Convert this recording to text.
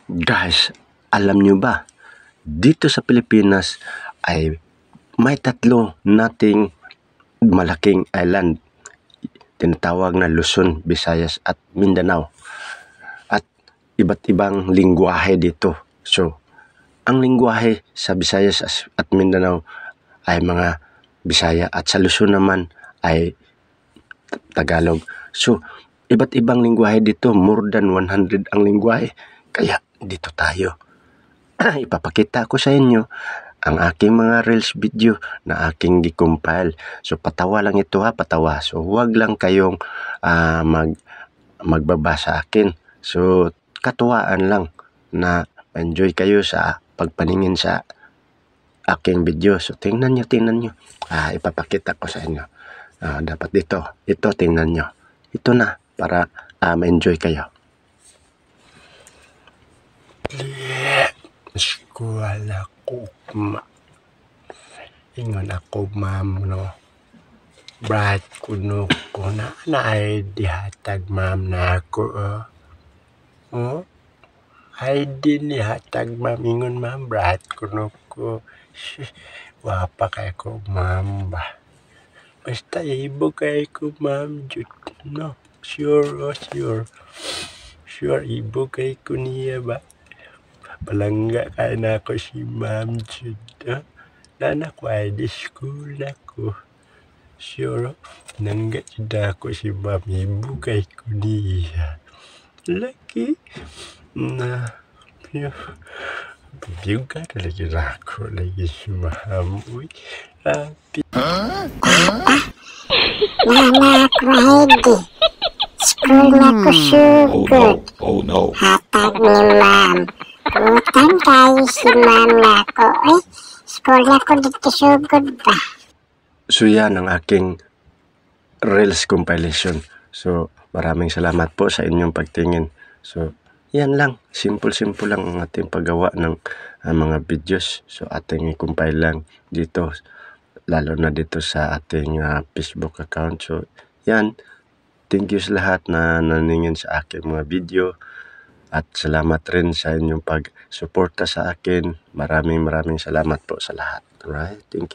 Guys, alam nyo ba, dito sa Pilipinas ay may tatlo nating malaking island. Tinatawag na Luzon, Visayas at Mindanao. At iba't ibang lingwahe dito. So, ang lingwahe sa Visayas at Mindanao ay mga Bisaya at sa Luzon naman ay Tagalog. So, iba't ibang lingwahe dito, more than 100 ang lingwahe. Kaya dito tayo. Ipapakita ko sa inyo ang aking mga reels video na aking di-compile. So patawa lang ito ha, patawa. So huwag lang kayong magbaba sa akin. So katuwaan lang na enjoy kayo sa pagpaningin sa aking video. So tingnan nyo. Ipapakita ko sa inyo. Dapat ito tingnan nyo. Ito na para ma-enjoy kayo. School ako, ingon ako, ma'am, no. Brad ko na ay dihatag, ma'am, na ako, ay din dihatag, ma'am, ingon, ma'am, brad ko. Wapa kay ko, ma'am, ba. Basta ibo kay ko, ma'am, jud, no. Sure, ibo kay ko niya ba. Palangga kaya na ako si Ma'am Jud. Nana ko ay di school ako. Sure, nangga jud ako si Ma'am. Ibu kay ko niya. Laki na biyuga talaga na ako lagi si Ma'am. Uy, happy. Nana ko ready. School na ko sugod. Oh no. Hatag ni Ma'am. Putan kayo si Ma'am na ko. School na ko dito sugod ba? So yan ang aking reels compilation. So maraming salamat po sa inyong pagtingin. So yan lang, simple lang ang ating paggawa ng mga videos. So ating i-compile lang dito, lalo na dito sa ating Facebook account. So yan, thank you sa lahat na naningin sa aking mga video. At salamat rin sa inyong pag-suporta sa akin. Maraming salamat po sa lahat. Alright? Thank you.